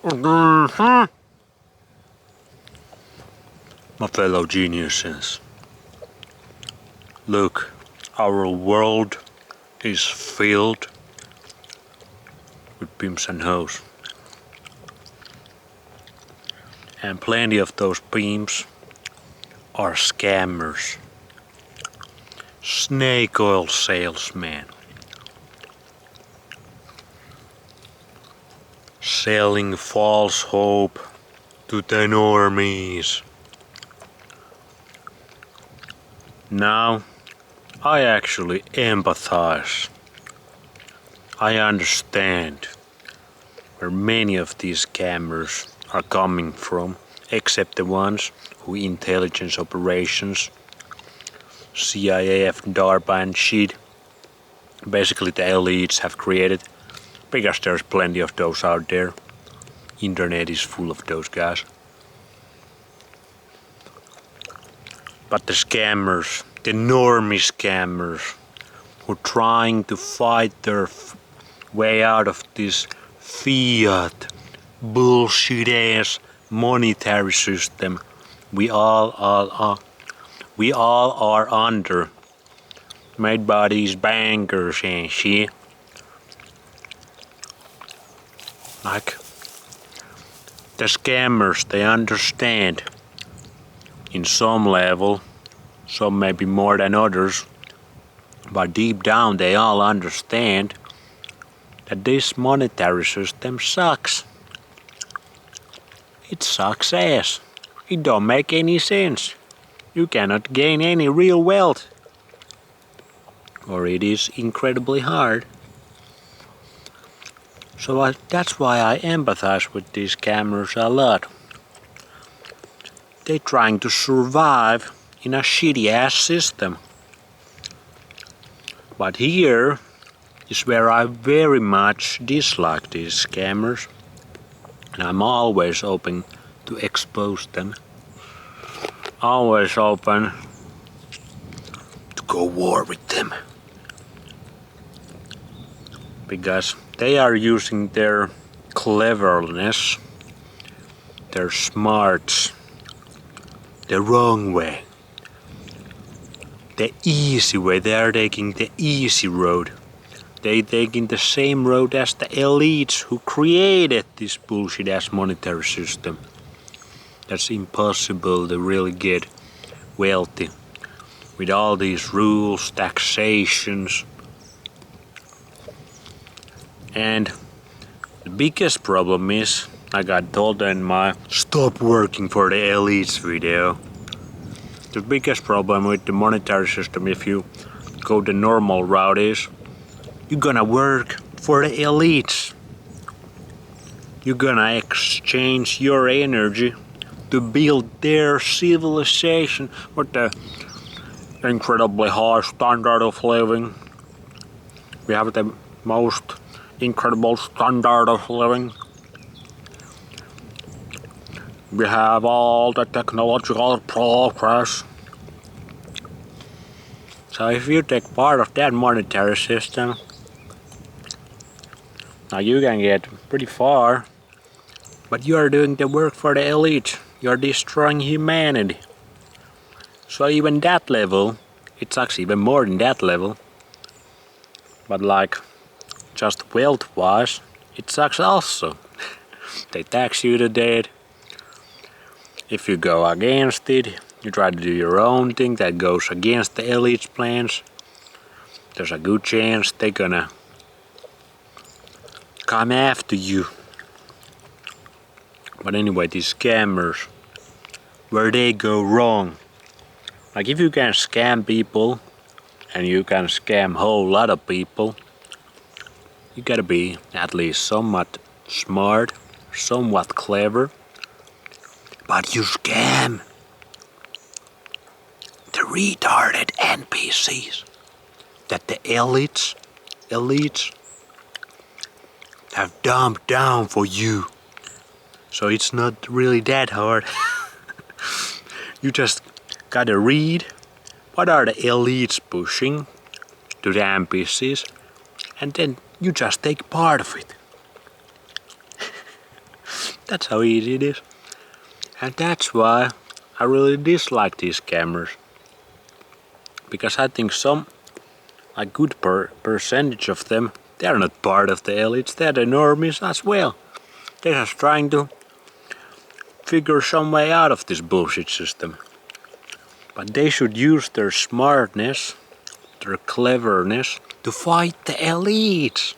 My fellow geniuses, look, our world is filled with pimps and hoes. And plenty of those pimps are scammers, snake oil salesmen, selling false hope to the normies. Now, I actually empathize. I understand where many of these scammers are coming from, except the ones who intelligence operations, CIA, DARPA and shit, basically the elites have created, because there's plenty of those out there. Internet is full of those guys. But the scammers, the normie scammers, who are trying to fight their way out of this fiat bullshit ass monetary system we all are under, made by these bankers and shit. Like, the scammers, they understand in some level, some maybe more than others, but deep down they all understand that this monetary system sucks. It sucks ass. It don't make any sense. You cannot gain any real wealth, or it is incredibly hard. So that's why I empathize with these scammers a lot. They're trying to survive in a shitty ass system. But here is where I very much dislike these scammers, and I'm always open to expose them. Always open to go war with them. Because they are using their cleverness, their smarts, the wrong way. The easy way. They are taking the easy road. They taking the same road as the elites who created this bullshit ass monetary system. That's impossible to really get wealthy with all these rules, taxations. And the biggest problem is, like I told in my Stop Working for the Elites video, the biggest problem with the monetary system, if you go the normal route, is you're gonna work for the elites. You're gonna exchange your energy to build their civilization with the incredibly high standard of living. We have the most incredible standard of living. We have all the technological progress. So if you take part of that monetary system, now you can get pretty far, but you are doing the work for the elite. You are destroying humanity. So even that level, it sucks even more than that level. But like, just wealth-wise, it sucks also. They tax you to death. If you go against it, you try to do your own thing that goes against the elite's plans, there's a good chance they're gonna come after you. But anyway, these scammers, where they go wrong. Like, if you can scam people, and you can scam a whole lot of people, you gotta be at least somewhat smart, somewhat clever. But you scam the retarded NPCs that the elites have dumped down for you. So it's not really that hard. You just gotta read what are the elites pushing to the NPCs, and then you just take part of it. That's how easy it is. And that's why I really dislike these scammers. Because I think some, a good percentage of them, they are not part of the elites, they're the normies as well. They're just trying to figure some way out of this bullshit system. But they should use their smartness, their cleverness, to fight the elites.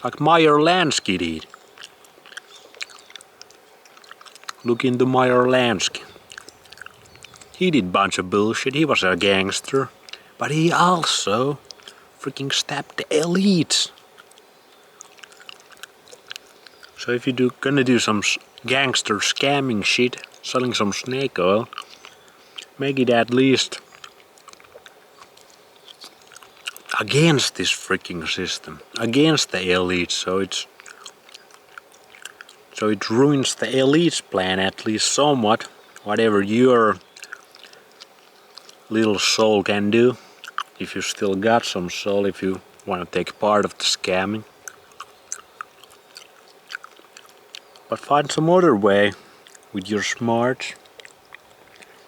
Like Meyer Lansky did. Look into Meyer Lansky. He did bunch of bullshit, he was a gangster. But he also freaking stabbed the elites. So if you're gonna do some gangster scamming shit, selling some snake oil, make it at least against this freaking system, against the elites, so it ruins the elite's plan at least somewhat, whatever your little soul can do, if you still got some soul, if you want to take part of the scamming. But find some other way with your smarts,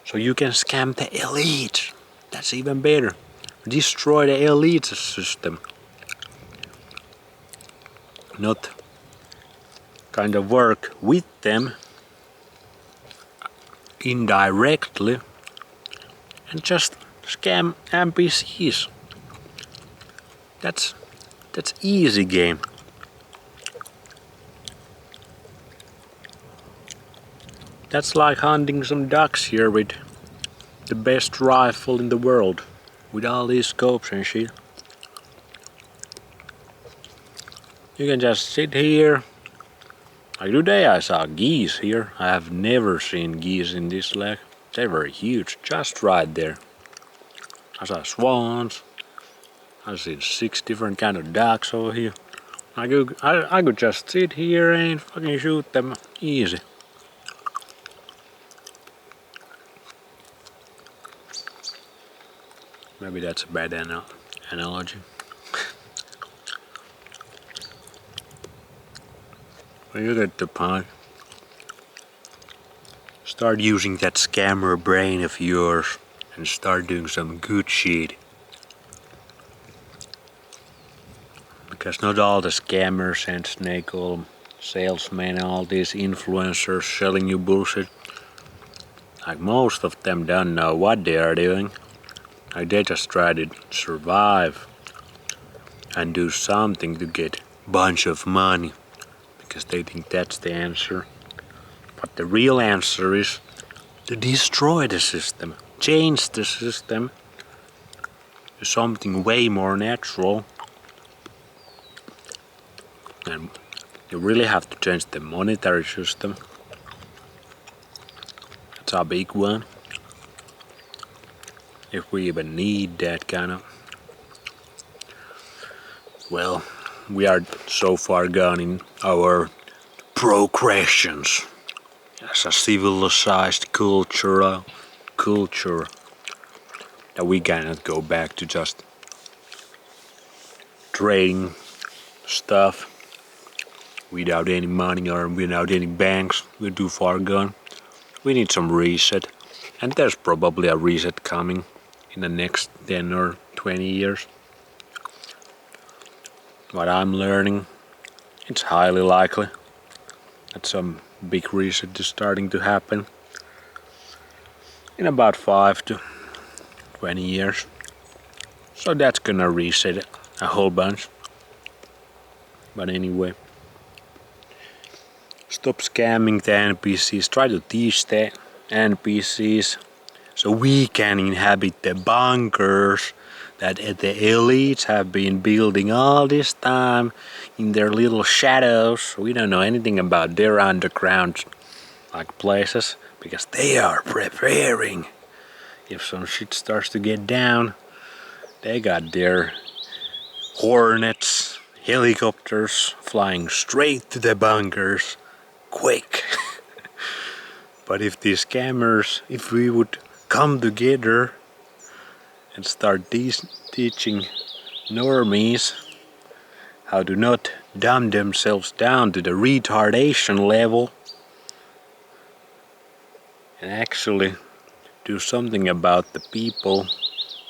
so you can scam the elite. That's even better. Destroy the elite system. Not kind of work with them indirectly and just scam NPCs. That's easy game. That's like hunting some ducks here with the best rifle in the world, with all these scopes and shit. You can just sit here. Like today I saw geese here. I have never seen geese in this lake. They were huge, just right there. I saw swans. I've seen 6 different kind of ducks over here. I could just sit here and fucking shoot them easy. Maybe that's a bad analogy. But you get the point. Start using that scammer brain of yours and start doing some good shit. Because not all the scammers and snake oil salesmen, all these influencers selling you bullshit, like most of them don't know what they are doing. Like they just try to survive and do something to get a bunch of money because they think that's the answer. But the real answer is to destroy the system, change the system to something way more natural. And you really have to change the monetary system. That's a big one. If we even need that kind of... Well, we are so far gone in our progressions as a civilized culture that we cannot go back to just trading stuff without any money or without any banks. We're too far gone. We need some reset, and there's probably a reset coming in the next 10 or 20 years. What I'm learning, it's highly likely that some big reset is starting to happen in about 5 to 20 years. So that's gonna reset a whole bunch. But anyway, stop scamming the NPCs. Try to teach the NPCs so we can inhabit the bunkers that the elites have been building all this time in their little shadows. We don't know anything about their underground places because they are preparing. If some shit starts to get down, they got their Hornets, helicopters flying straight to the bunkers, quick. But if these scammers, if we would come together and start teaching normies how to not dumb themselves down to the retardation level, and actually do something about the people,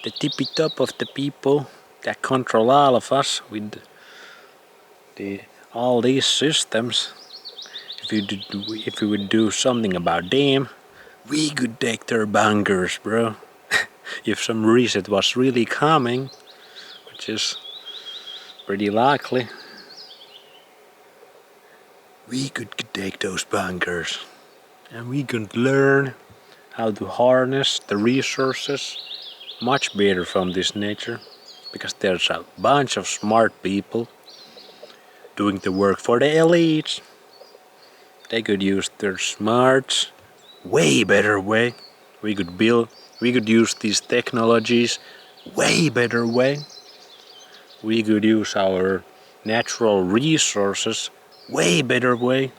the tippy top of the people that control all of us with all these systems. If we would do something about them, we could take their bunkers, bro. If some reset was really coming, which is pretty likely, we could take those bunkers and we could learn how to harness the resources much better from this nature, because there's a bunch of smart people doing the work for the elites. They could use their smarts way better way. We could use these technologies way better way. We could use our natural resources way better way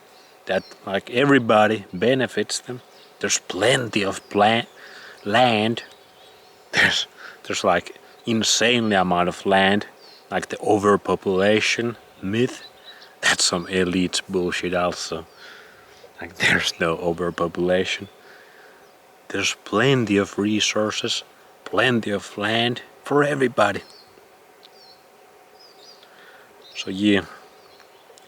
that like everybody benefits them. There's plenty of land. There's like insanely amount of land, like the overpopulation myth. That's some elite bullshit also. Like there's no overpopulation. There's plenty of resources, plenty of land for everybody. So yeah,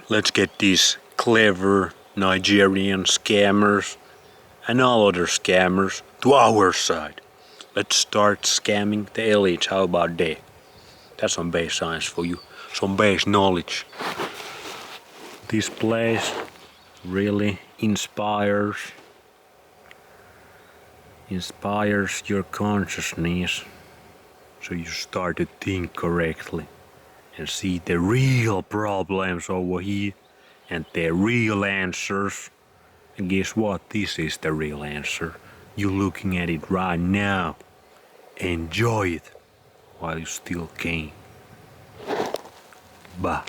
let's get these clever Nigerian scammers and all other scammers to our side. Let's start scamming the elites. How about that? That's some base science for you, some base knowledge. This place really inspires your consciousness, so you start to think correctly and see the real problems over here and the real answers. And guess what? This is the real answer. You're looking at it right now. Enjoy it while you still can. Bye.